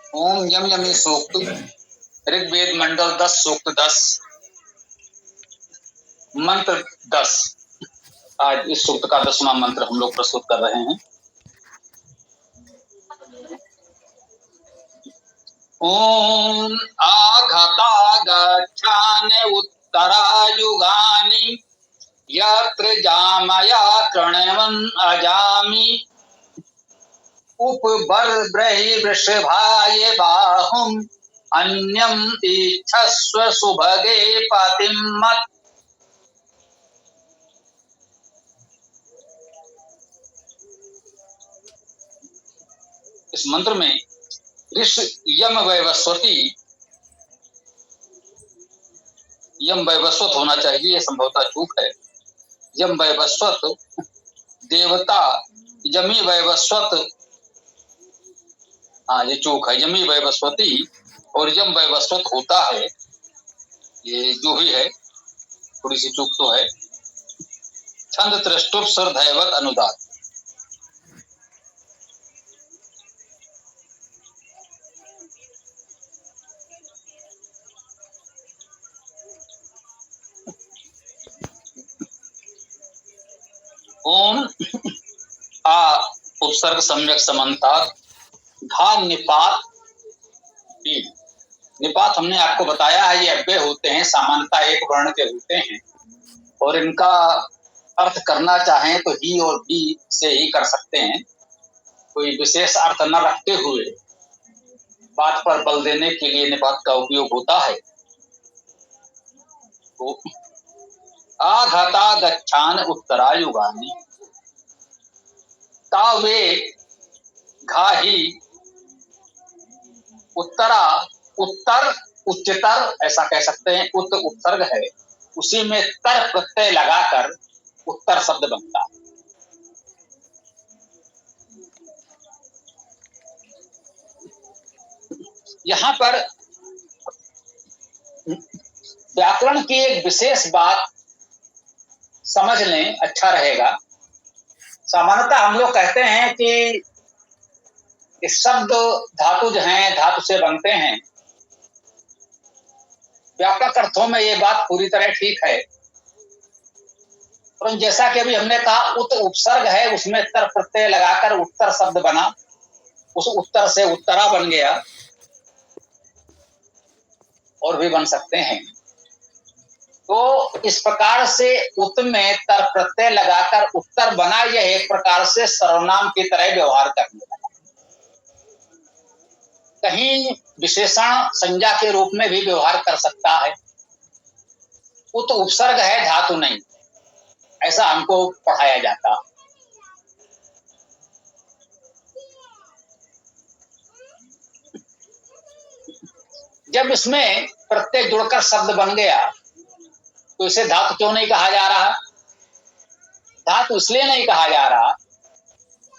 ओम यम yummy सूक्त ऋग्वेद मंडल 10 सूक्त 10 मंत्र 10। आज इस सूक्त का 10वां मंत्र हम लोग प्रस्तुत कर रहे हैं। ओम आघता गच्छान उत्तरायुगानि यत्र जामया कृण्वन् अजामि उपबर्ब्रहि वृषभाय बाहुम् अन्यम् इच्छस्व सुभगे पतिम् मत्। इस मंत्र में ऋष यम वैवस्वती, यम वैवस्वत होना चाहिए, यह संभवतः चूक है। यम वैवस्वत देवता, यमी वैवस्वत, हाँ ये चूक है। यमी वैवस्वती और यम वैवस्वत होता है, ये जो भी है थोड़ी सी चूक तो है। छंद त्रिष्टुप स्वर दैवत अनुदात। ओम आ उपसर्ग सम्यक समन्तात घा निपात। निपात हमने आपको बताया है, ये अव्यय होते हैं, सामान्यतः एक वर्ण के होते हैं और इनका अर्थ करना चाहें तो ही और बी से ही कर सकते हैं। कोई विशेष अर्थ न रखते हुए बात पर बल देने के लिए निपात का उपयोग होता है। तो आघता गच्छान उत्तरायुगानि, तावे घा ही उत्तरा, उत्तर उच्चतर ऐसा कह सकते हैं। उत उपसर्ग है, उसी में तर प्रत्यय लगाकर उत्तर शब्द बनता है। यहां पर व्याकरण की एक विशेष बात समझ लें, अच्छा रहेगा। सामान्यतः हम लोग कहते हैं कि शब्द धातु जो हैं धातु से बनते हैं। व्यापक अर्थों में ये बात पूरी तरह ठीक है, परंतु जैसा कि अभी हमने कहा उत उपसर्ग है, उसमें तर प्रत्यय लगाकर उत्तर शब्द बना, उस उत्तर से उत्तरा बन गया, और भी बन सकते हैं। तो इस प्रकार से उत में तर प्रत्यय लगाकर उत्तर बना, यह एक प्रकार से सर्वनाम की तरह व्यवहार करने लगा। कहीं विशेषण संज्ञा के रूप में भी व्यवहार कर सकता है। उत उपसर्ग है, धातु नहीं, ऐसा हमको पढ़ाया जाता। जब इसमें प्रत्यय जुड़कर शब्द बन गया तो इसे धातु क्यों नहीं कहा जा रहा? धातु इसलिए नहीं कहा जा रहा,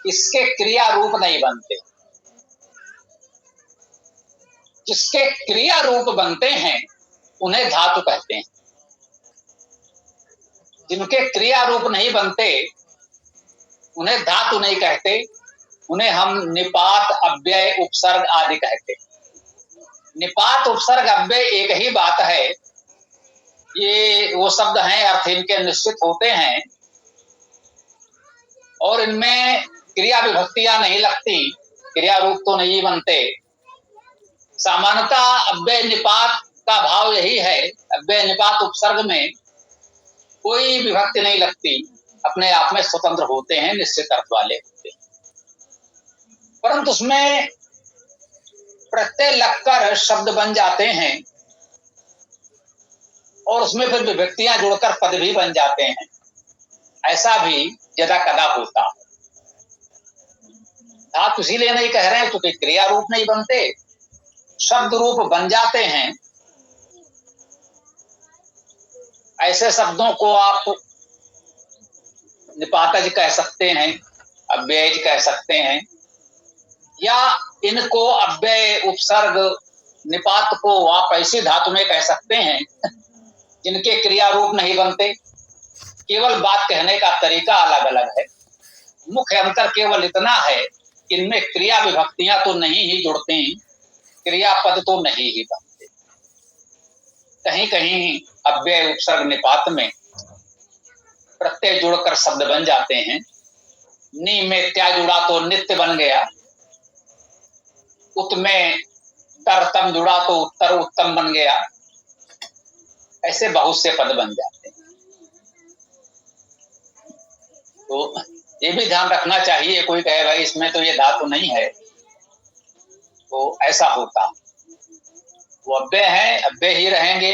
इसके क्रिया रूप नहीं बनते। जिसके क्रिया रूप बनते हैं उन्हें धातु कहते हैं। जिनके क्रिया रूप नहीं बनते उन्हें धातु नहीं कहते, उन्हें हम निपात, अव्यय, उपसर्ग आदि कहते। निपात, उपसर्ग, अव्यय एक ही बात है। ये वो शब्द हैं, अर्थ इनके निश्चित होते हैं और इनमें क्रिया विभक्तियां नहीं लगती, क्रिया रूप तो नहीं बनते। सामान्यतः अव्यय निपात का भाव यही है, अव्यय निपात उपसर्ग में कोई विभक्ति नहीं लगती, अपने आप में स्वतंत्र होते हैं, निश्चित अर्थ वाले होते हैं। परंतु उसमें प्रत्यय लगकर शब्द बन जाते हैं और उसमें फिर विभक्तियां जुड़कर पद भी बन जाते हैं। ऐसा भी यदा कदा होता है। धातु इसीलिए नहीं कह रहे हैं क्योंकि क्रिया रूप नहीं बनते, शब्द रूप बन जाते हैं। ऐसे शब्दों को आप निपातज कह सकते हैं, अव्ययज कह सकते हैं, या इनको अव्यय, उपसर्ग, निपात को आप ऐसी धातु में कह सकते हैं जिनके क्रिया रूप नहीं बनते। केवल बात कहने का तरीका अलग अलग है। मुख्य अंतर केवल इतना है कि इनमें क्रिया विभक्तियां तो नहीं ही जुड़ती, क्रियापद तो नहीं ही बनते। कहीं कहीं अव्यय उपसर्ग निपात में प्रत्यय जुड़कर शब्द बन जाते हैं। नि में त्या जुड़ा तो नित्य बन गया, उत में तरतम जुड़ा तो उत्तर उत्तम बन गया। ऐसे बहुत से पद बन जाते हैं। तो ये भी ध्यान रखना चाहिए, कोई कहे भाई इसमें तो ये धातु नहीं है, तो ऐसा होता। वो अव्यय है, अव्यय ही रहेंगे,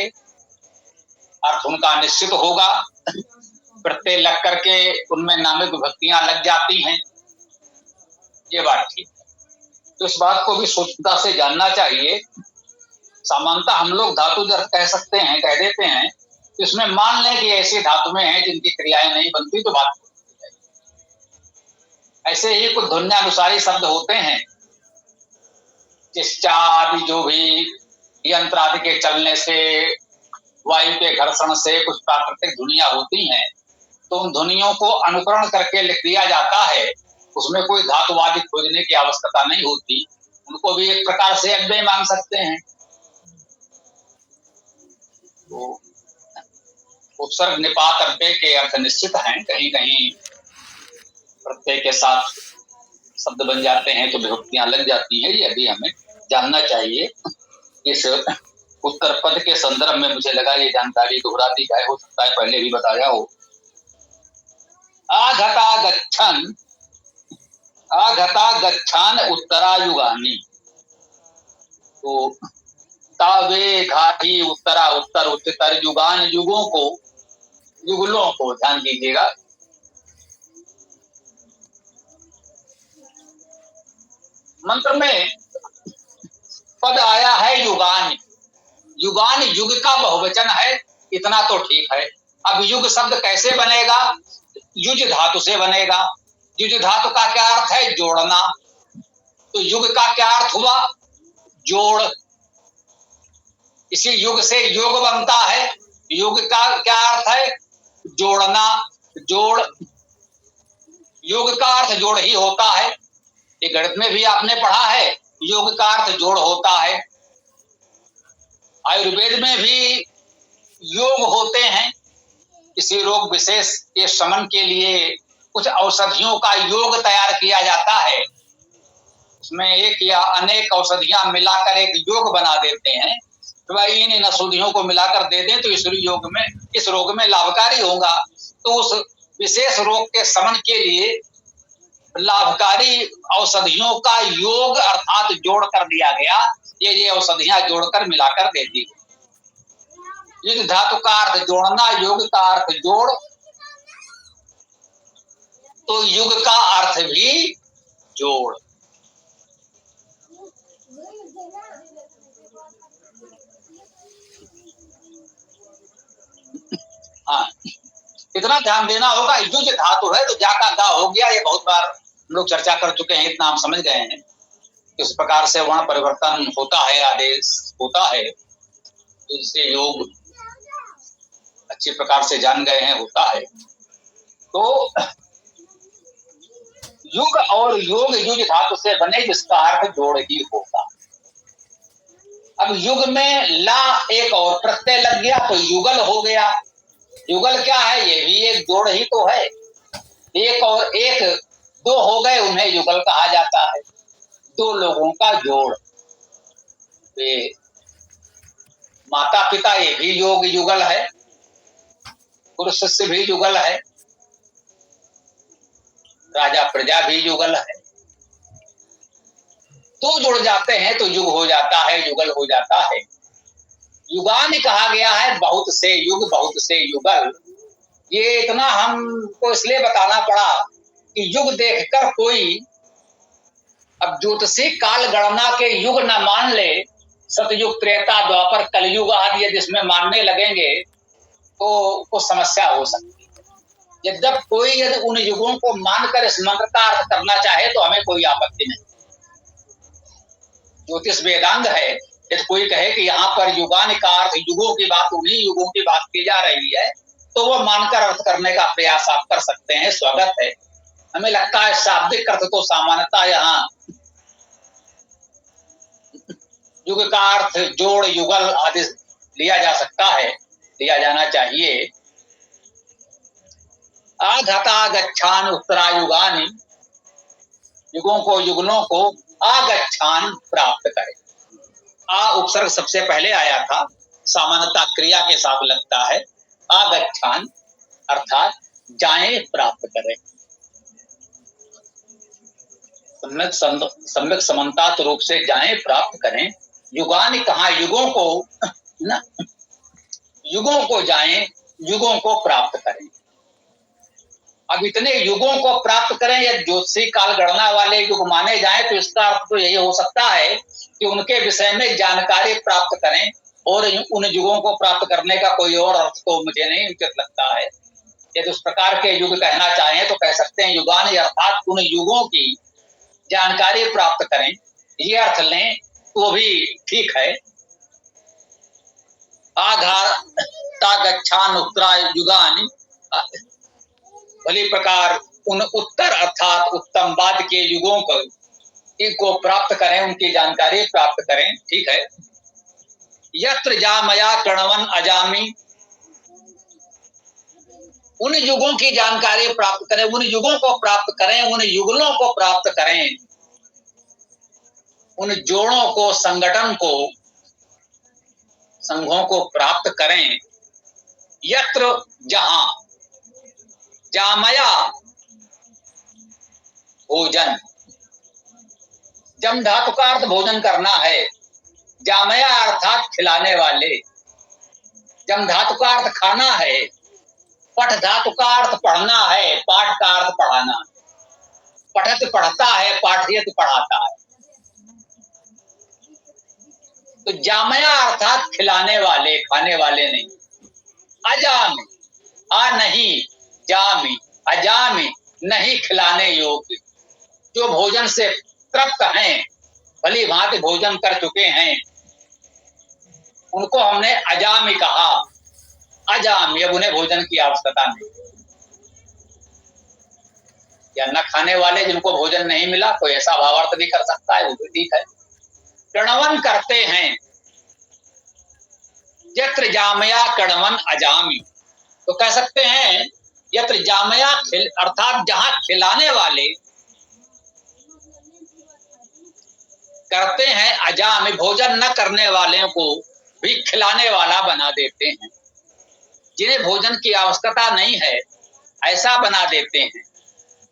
अर्थ उनका निश्चित होगा। प्रत्यय लग करके उनमें नामिक विभक्तियां लग जाती हैं, ये बात ठीक है। तो इस बात को भी सूक्ष्मता से जानना चाहिए। सामान्यतः हम लोग धातु अर्थ कह सकते हैं, कह देते हैं, इसमें मान लें कि ऐसी धातुएं हैं जिनकी क्रियाएं नहीं बनती तो बात है। ऐसे ही कुछ ध्वन्यानुसारी शब्द होते हैं, चिष्टा आदि जो भी यंत्र आदि के चलने से, वायु के घर्षण से कुछ प्राकृतिक ध्वनियां होती हैं, तो उन ध्वनियों को अनुकरण करके लिख दिया जाता है। उसमें कोई धातुवादी खोजने की आवश्यकता नहीं होती, उनको भी एक प्रकार से अव्यय मान सकते हैं। तो उपसर्ग निपात अव्यय के अर्थ निश्चित हैं। कहीं कहीं प्रत्यय के साथ शब्द बन जाते हैं तो विभक्तियां लग जाती हैं, ये भी हमें जानना चाहिए। इस उत्तर पद के संदर्भ में मुझे लगा ये जानकारी दोहरा दी जाए, हो सकता है पहले भी बताया हो। आघता गच्छन, आघता गच्छान उत्तरायुगानी, तो तावे घाटी उत्तरा उत्तर उत्तर युगान, युगों को, युगलों को ध्यान दीजिएगा। मंत्र में पद आया है युगान, युगान युग का बहुवचन है, इतना तो ठीक है। अब युग शब्द कैसे बनेगा? युज धातु से बनेगा। युज धातु का क्या अर्थ है? जोड़ना। तो युग का क्या अर्थ हुआ? जोड़। इसी युग से योग बनता है। युग का क्या अर्थ है? जोड़ना, जोड़। योग का अर्थ जोड़ ही होता है, ये गणित में भी आपने पढ़ा है, योग का अर्थ जोड़ होता है। आयुर्वेद में भी योग होते हैं, किसी रोग विशेष के शमन के लिए कुछ औषधियों का योग तैयार किया जाता है। उसमें एक या अनेक औषधियां मिलाकर एक योग बना देते हैं, तो भाई इन औषधियों को मिलाकर दे दें तो इस रोग में लाभकारी होगा। तो उस विशेष रोग के शमन के लिए लाभकारी औषधियों का योग अर्थात जोड़ कर दिया गया। ये औषधियां जोड़कर मिलाकर दे दी। युग धातु का अर्थ जोड़ना, योग का अर्थ जोड़, तो युग का अर्थ भी जोड़। हाँ, इतना ध्यान देना होगा। युज धातु है तो जा का गा हो गया, ये बहुत बार हम लोग चर्चा कर चुके हैं, इतना हम समझ गए हैं। किस प्रकार से वहां परिवर्तन होता है, आदेश होता है, तो इससे योग अच्छी प्रकार से जान गए हैं, होता है। तो युग और योग युज धातु से बने, जिसका अर्थ जोड़ ही होगा। अब युग में ला एक और प्रत्यय लग गया तो युगल हो गया। युगल क्या है? ये भी एक जोड़ ही तो है। एक और एक दो हो गए, उन्हें युगल कहा जाता है। दो लोगों का जोड़। वे माता पिता, ये भी योग युगल है। पुरुष शिष्य भी युगल है। राजा प्रजा भी युगल है। दो जुड़ जाते हैं तो युग हो जाता है, युगल हो जाता है। युगान कहा गया है, बहुत से युग बहुत से युगल। ये इतना हमको इसलिए बताना पड़ा कि युग देखकर कोई अब ज्योतिषी काल गणना के युग न मान ले, सतयुग त्रेता द्वापर कलयुग आदि यदि इसमें मानने लगेंगे तो समस्या हो सकती है। जब कोई यदि उन युगों को मानकर इस मंत्र का अर्थ करना चाहे तो हमें कोई आपत्ति नहीं। ज्योतिष वेदांग है, यदि कोई कहे कि यहाँ पर युगान का अर्थ युगों की बात, उन्हीं युगों की बात की जा रही है, तो वो मानकर अर्थ करने का प्रयास आप कर सकते हैं, स्वागत है। हमें लगता है शाब्दिक अर्थ तो सामान्यता यहाँ युग का अर्थ जोड़, युगल आदि लिया जा सकता है, लिया जाना चाहिए। आघता गच्छान उत्तरायुगानि, युगों को, युगलों को आगच्छान प्राप्त करे। आ उपसर्ग सबसे पहले आया था, सामान्यता क्रिया के साथ लगता है। आगच्छान अर्थात जाएं, प्राप्त करें। सम्यक समन्तात रूप से जाएं, प्राप्त करें। युगानि कहा, युगों को न, युगों को जाएं, युगों को प्राप्त करें। अब इतने युगों को प्राप्त करें, या ज्योतिषी काल गणना वाले युग माने जाएं, तो इसका अर्थ तो यही हो सकता है कि उनके विषय में जानकारी प्राप्त करें, और उन युगों को प्राप्त करने का कोई और अर्थ तो मुझे नहीं उचित लगता है। यदि उस प्रकार के युग कहना चाहें तो कह सकते हैं युगानि अर्थात उन युगों की जानकारी प्राप्त करें, ये अर्थ लें तो भी ठीक है। आघाता गच्छान उत्तरायुगानि, भली प्रकार उन उत्तर अर्थात उत्तम बाद के युगों को प्राप्त करें, उनकी जानकारी प्राप्त करें, ठीक है। यत्र जामया कणवन अजामी, उन युगों की जानकारी प्राप्त करें, उन युगों को प्राप्त करें, उन युगलों को प्राप्त करें, उन जोड़ों को, संगठन को, संघों को प्राप्त करें। यत्र जहां, जामया भोजन, जम धातु का अर्थ भोजन करना है। जामया अर्थात खिलाने वाले, जम धातु का अर्थ खाना है। पठ धातु का अर्थ पढ़ना है, पाठ का अर्थ पढ़ाना। पठत पढ़ता है, पाठयत पढ़ाता है। तो जामया अर्थात खिलाने वाले, खाने वाले नहीं। अजामी, आ नहीं, जामी, अजामी नहीं खिलाने योग्य, जो भोजन से तृप्त हैं, भली भांति भोजन कर चुके हैं, उनको हमने अजामी कहा। अजामी, अब उन्हें भोजन की आवश्यकता नहीं। या न खाने वाले जिनको भोजन नहीं मिला, कोई ऐसा भावार्थ भी कर सकता है, वो भी ठीक है। कणवन करते हैं, यत्र जामया कणवन अजामी, तो कह सकते हैं यत्र जामया अर्थात जहां खिलाने वाले करते हैं, अजामी भोजन न करने वाले को भी खिलाने वाला बना देते हैं। जिन्हें भोजन की आवश्यकता नहीं है ऐसा बना देते हैं,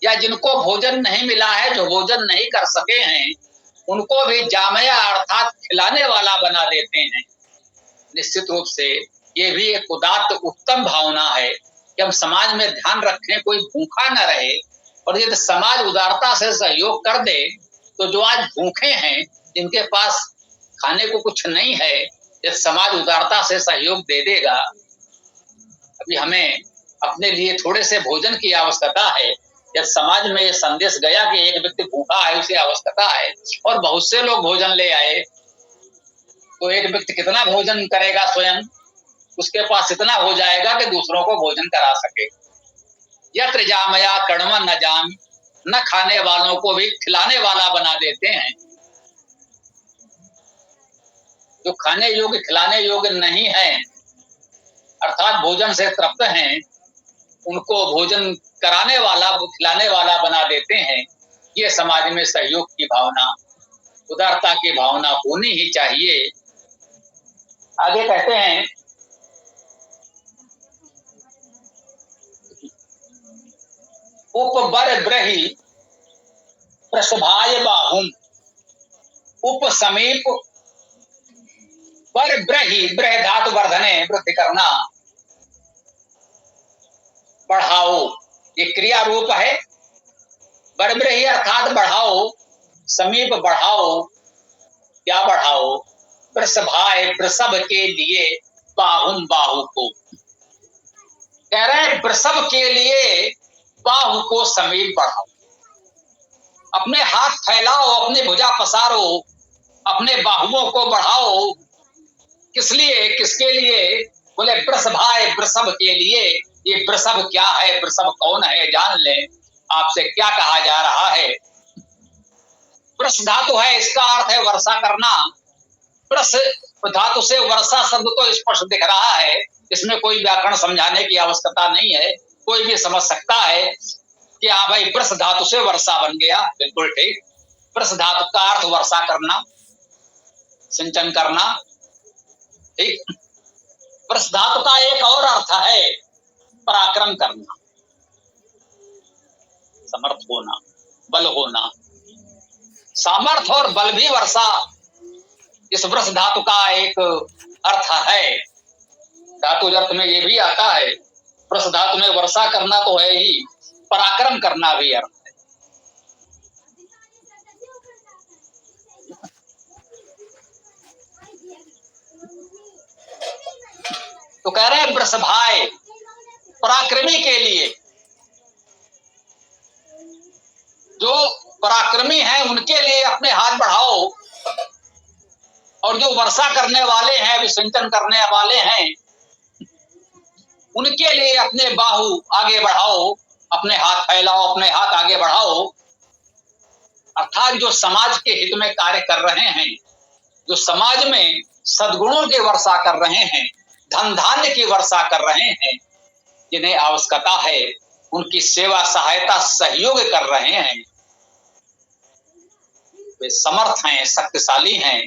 या जिनको भोजन नहीं मिला है, जो भोजन नहीं कर सके हैं, उनको भी जामया अर्थात खिलाने वाला बना देते हैं। निश्चित रूप से ये भी एक उदात्त उत्तम भावना है कि हम समाज में ध्यान रखें, कोई भूखा न रहे। और यदि समाज उदारता से सहयोग कर दे तो जो आज भूखे हैं, जिनके पास खाने को कुछ नहीं है, यदि समाज उदारता से सहयोग दे देगा। अभी हमें अपने लिए थोड़े से भोजन की आवश्यकता है, यदि समाज में ये संदेश गया कि एक व्यक्ति भूखा है, उसे आवश्यकता है, और बहुत से लोग भोजन ले आए, तो एक व्यक्ति कितना भोजन करेगा? स्वयं उसके पास इतना हो जाएगा कि दूसरों को भोजन करा सके। यत्र जामया कणवन न जाम, न खाने वालों को भी खिलाने वाला बना देते हैं। जो खाने योग्य, खिलाने योग्य नहीं है, अर्थात भोजन से तृप्त हैं, उनको भोजन कराने वाला, खिलाने वाला बना देते हैं। ये समाज में सहयोग की भावना, उदारता की भावना होनी ही चाहिए। आगे कहते हैं, उपबर ब्रही प्रसभाय बाहुम, उप समीप बर ब्रही, ब्रह धातु वर्धने, वृद्धि करना, बढ़ाओ, ये क्रिया रूप है। बरब्रही अर्थात बढ़ाओ, समीप बढ़ाओ, क्या बढ़ाओ? प्रसभाय, प्रसव के लिए, बाहुम बाहु को, कह रहे हैं प्रसव के लिए बाहु को समीप बढ़ाओ। अपने हाथ फैलाओ, अपनी भुजा पसारो, अपने बाहुओं को बढ़ाओ। किस लिए, किसके लिए? बोले प्रसभाय, प्रसव के लिए। ये प्रसव क्या है, प्रसव कौन है, जान लें। आपसे क्या कहा जा रहा है? प्रस धातु है, इसका अर्थ है वर्षा करना। वृष धातु से वर्षा शब्द तो स्पष्ट दिख रहा है, इसमें कोई व्याकरण समझाने की आवश्यकता नहीं है, कोई भी समझ सकता है कि हाँ भाई वृष धातु से वर्षा बन गया, बिल्कुल ठीक। वृष धातु का अर्थ वर्षा करना, सिंचन करना, ठीक। वृष धातु का एक और अर्थ है पराक्रम करना, समर्थ होना, बल होना। सामर्थ और बल भी वर्षा इस वृष धातु का एक अर्थ है। धातु अर्थ में ये भी आता है, वृष धातु में वर्षा करना तो है ही, पराक्रम करना भी अर्थ है। तो कह रहे हैं वृष भाई पराक्रमी के लिए, जो पराक्रमी हैं उनके लिए अपने हाथ बढ़ाओ, और जो वर्षा करने वाले हैं, विसंचन करने वाले हैं, उनके लिए अपने बाहु आगे बढ़ाओ, अपने हाथ फैलाओ, अपने हाथ आगे बढ़ाओ। अर्थात जो समाज के हित में कार्य कर रहे हैं, जो समाज में सद्गुणों की वर्षा कर रहे हैं, धन धान्य की वर्षा कर रहे हैं, जिन्हें आवश्यकता है उनकी सेवा सहायता सहयोग कर रहे हैं, वे समर्थ हैं, शक्तिशाली हैं,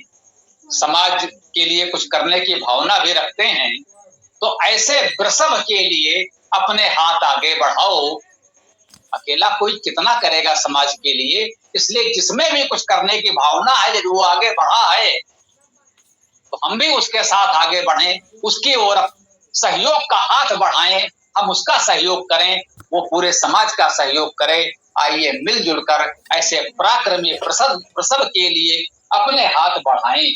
समाज के लिए कुछ करने की भावना भी रखते हैं, तो ऐसे वृषभ के लिए अपने हाथ आगे बढ़ाओ। अकेला कोई कितना करेगा समाज के लिए, इसलिए जिसमें भी कुछ करने की भावना है, यदि वो आगे बढ़ा है तो हम भी उसके साथ आगे बढ़ें, उसकी ओर सहयोग का हाथ बढ़ाएं, हम उसका सहयोग करें, वो पूरे समाज का सहयोग करे। आइए मिलजुल कर ऐसे पराक्रमी वृषभ के लिए अपने हाथ बढ़ाएं,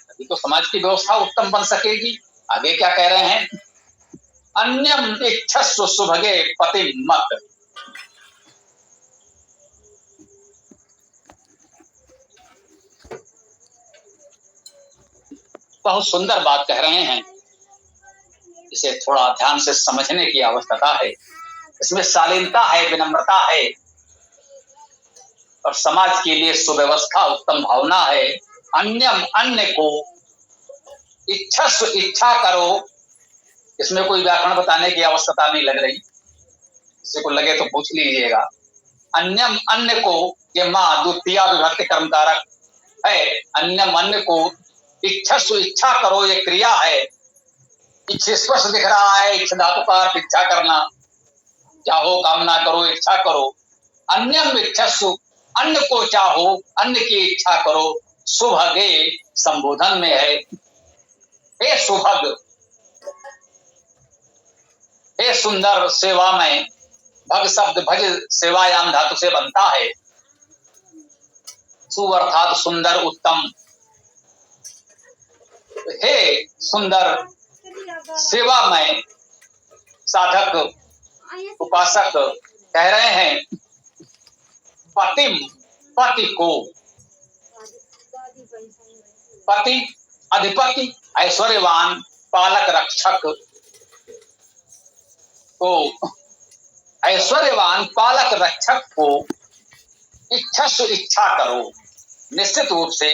तभी तो समाज की व्यवस्था उत्तम बन सकेगी। आगे क्या कह रहे हैं, अन्यम इच्छस्व सुभगे पति मत। बहुत सुंदर बात कह रहे हैं, इसे थोड़ा ध्यान से समझने की आवश्यकता है। इसमें शालीनता है, विनम्रता है, और समाज के लिए सुव्यवस्था, उत्तम भावना है। अन्यम अन्य को, इच्छस्व इच्छा करो, इसमें कोई व्याकरण बताने की आवश्यकता नहीं लग रही, किसी को लगे तो पूछ लीजिएगा। अन्यम अन्य को, ये मां द्वितीय विभक्ति कर्मकारक है। अन्यम अन्य को, इच्छस्व इच्छा करो, ये क्रिया है। स्पष्ट दिख रहा है, इच्छ धातु का अर्थ इच्छा करना, चाहो, कामना करो, इच्छा करो। अन्यम इच्छस्व, अन्य को चाहो, अन्य की इच्छा करो। सुभगे संबोधन में है, हे सुभग, हे सुंदर, सेवा में। भग शब्द भज सेवायाम धातु से बनता है। सु अर्थात सुंदर, उत्तम। हे सुंदर, सेवा में साधक उपासक कह रहे हैं पतिम, पति को, पति अधिपति ऐश्वर्यवान पालक रक्षक को, ऐश्वर्यवान पालक रक्षक को इच्छस्व इच्छा करो। निश्चित रूप से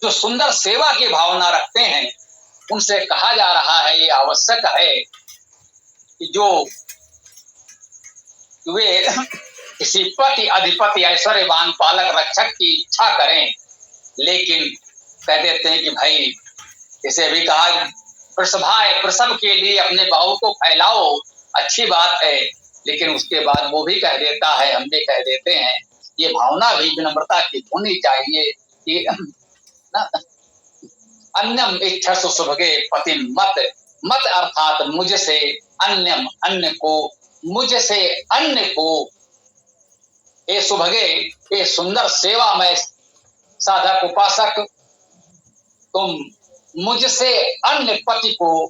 जो सुंदर सेवा की भावना रखते हैं उनसे कहा जा रहा है, ये आवश्यक है कि जो वे किसी पति अधिपति ऐश्वर्यवान पालक रक्षक की इच्छा करें। लेकिन कह देते हैं कि भाई, इसे भी कहा वृषभ के लिए अपने बाहु को फैलाओ, अच्छी बात है, लेकिन उसके बाद वो भी कह देता है, हम भी कह देते हैं, ये भावना भी विनम्रता की होनी चाहिए कि अन्यम इच्छस्व सुभगे पति मत। मत अर्थात मुझसे, अन्यम अन्य को, मुझसे अन्य को। हे सुभगे, हे सुंदर सेवा में साधक उपासक, तुम मुझसे अन्य पति को,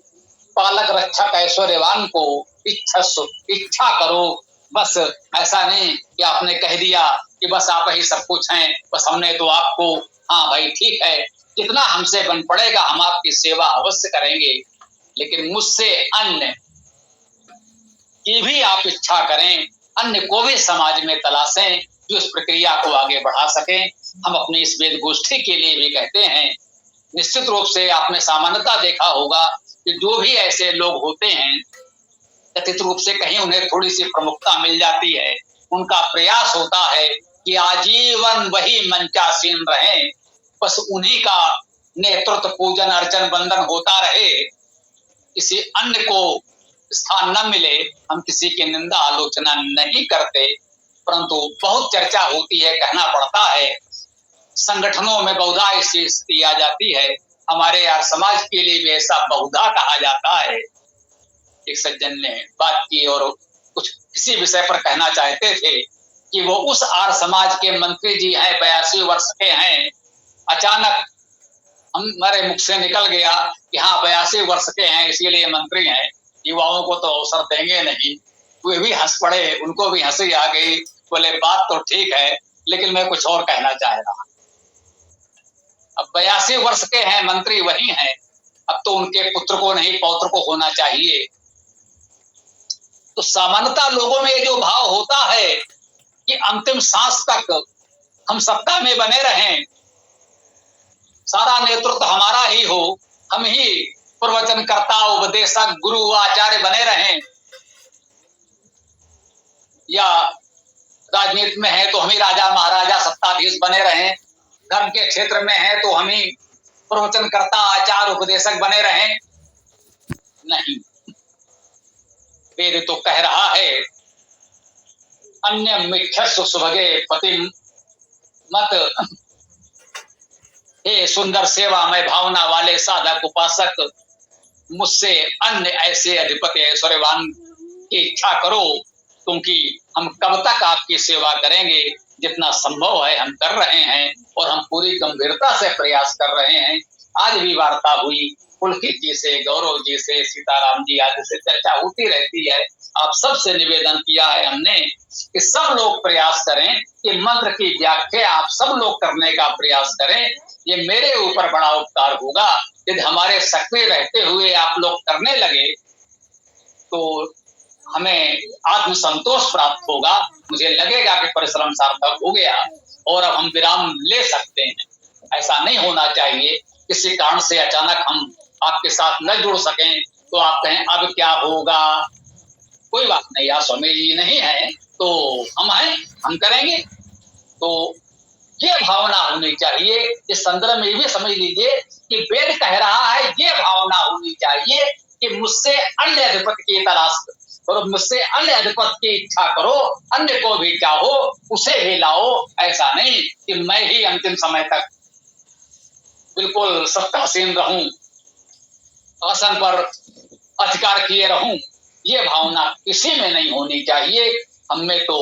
पालक रक्षक ऐश्वर्यवान को इच्छा करो। बस ऐसा नहीं कि आपने कह दिया कि बस आप ही सब कुछ हैं, बस हमने तो आपको, हाँ भाई ठीक है, जितना हमसे बन पड़ेगा हम आपकी सेवा अवश्य करेंगे, लेकिन मुझसे अन्य की भी आप इच्छा करें, अन्य को भी समाज में तलाशें जो इस प्रक्रिया को आगे बढ़ा सकें। हम अपनी इस वेद गोष्ठी के लिए भी कहते हैं। निश्चित रूप से आपने सामान्यता देखा होगा कि जो भी ऐसे लोग होते हैं, कथित रूप से कहीं उन्हें थोड़ी सी प्रमुखता मिल जाती है, उनका प्रयास होता है कि आजीवन वही मंचासीन रहे, बस उन्हीं का नेतृत्व पूजन अर्चन बंदन होता रहे, किसी अन्य को स्थान न मिले। हम किसी की निंदा आलोचना नहीं करते, परंतु बहुत चर्चा होती है, कहना पड़ता है, संगठनों में बहुधा ऐसी स्थिति आ जाती है। हमारे यहाँ समाज के लिए भी ऐसा बहुधा कहा जाता है। एक सज्जन ने बात की और कुछ किसी विषय पर कहना चाहते थे कि वो उस आर्य समाज के मंत्री जी हैं, 82 वर्ष के हैं। अचानक हमारे मुख से निकल गया कि हाँ 82 वर्ष के हैं इसीलिए मंत्री हैं, युवाओं को तो अवसर देंगे नहीं। वे भी हंस पड़े, उनको भी हंसी आ गई। बोले बात तो ठीक है, लेकिन मैं कुछ और कहना चाह रहा। अब 82 वर्ष के हैं, मंत्री वही हैं, अब तो उनके पुत्र को नहीं पौत्र को होना चाहिए। तो सामान्यता लोगों में जो भाव होता है कि अंतिम सांस तक हम सत्ता में बने रहें, सारा नेतृत्व हमारा ही हो, हम ही प्रवचनकर्ता उपदेशक गुरु आचार्य बने रहें, या राजनीति में है तो हम ही राजा महाराजा सत्ताधीश बने रहें, धर्म के क्षेत्र में है तो हम ही प्रवचनकर्ता आचार्य उपदेशक बने रहें। नहीं, वेद तो कह रहा है अन्य मिथ्यस्व सुभगे पति मत, हे सुंदर सेवा में भावना वाले साधक उपासक, मुझसे अन्य ऐसे अधिपति ऐश्वर्यवान की इच्छा करो, क्योंकि हम कब तक आपकी सेवा करेंगे, जितना संभव है हम कर रहे हैं और हम पूरी गंभीरता से प्रयास कर रहे हैं। आज भी वार्ता हुई पुलकित जी से, गौरव जी से, सीताराम जी आदि से चर्चा होती रहती है। आप सबसे निवेदन किया है हमने कि सब लोग प्रयास करें कि मंत्र की व्याख्या आप सब लोग करने का प्रयास करें। ये मेरे ऊपर बड़ा उपकार होगा यदि हमारे सक्रिय रहते हुए आप लोग करने लगे तो हमें आत्मसंतोष प्राप्त होगा। मुझे लगेगा कि परिश्रम सार्थक हो गया और अब हम विराम ले सकते हैं। ऐसा नहीं होना चाहिए किसी कारण से अचानक हम आपके साथ न जुड़ सकें तो आप कहें अब क्या होगा। कोई बात नहीं, आप स्वामी जी नहीं है तो हम हैं, हम करेंगे। तो ये भावना होनी चाहिए। इस संदर्भ में भी समझ लीजिए कि वेद कह रहा है ये भावना होनी चाहिए कि मुझसे अन्य अधिपति की तलाश और मुझसे अन्य अधिपति की इच्छा करो, अन्य को भी चाहो, उसे भी लाओ। ऐसा नहीं कि मैं ही अंतिम समय तक बिल्कुल सत्तासीन रहूं, आसन पर अधिकार किए रहूं। ये भावना किसी में नहीं होनी चाहिए। हम में तो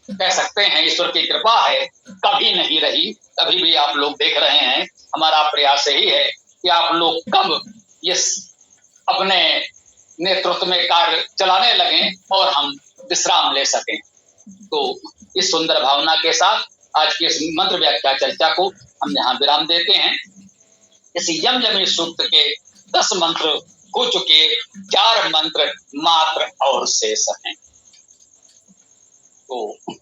कह सकते हैं ईश्वर की कृपा है, कभी नहीं रही। कभी भी आप लोग देख रहे हैं, हमारा प्रयास यही है कि आप लोग कब ये अपने नेतृत्व में कार्य चलाने लगें और हम विश्राम ले सकें। तो इस सुंदर भावना के साथ आज की इस मंत्र व्याख्या चर्चा को हम यहाँ विराम देते हैं। इस यम यमी सूक्त के 10 मंत्र हो चुके, 4 मंत्र मात्र और शेष हैं। तो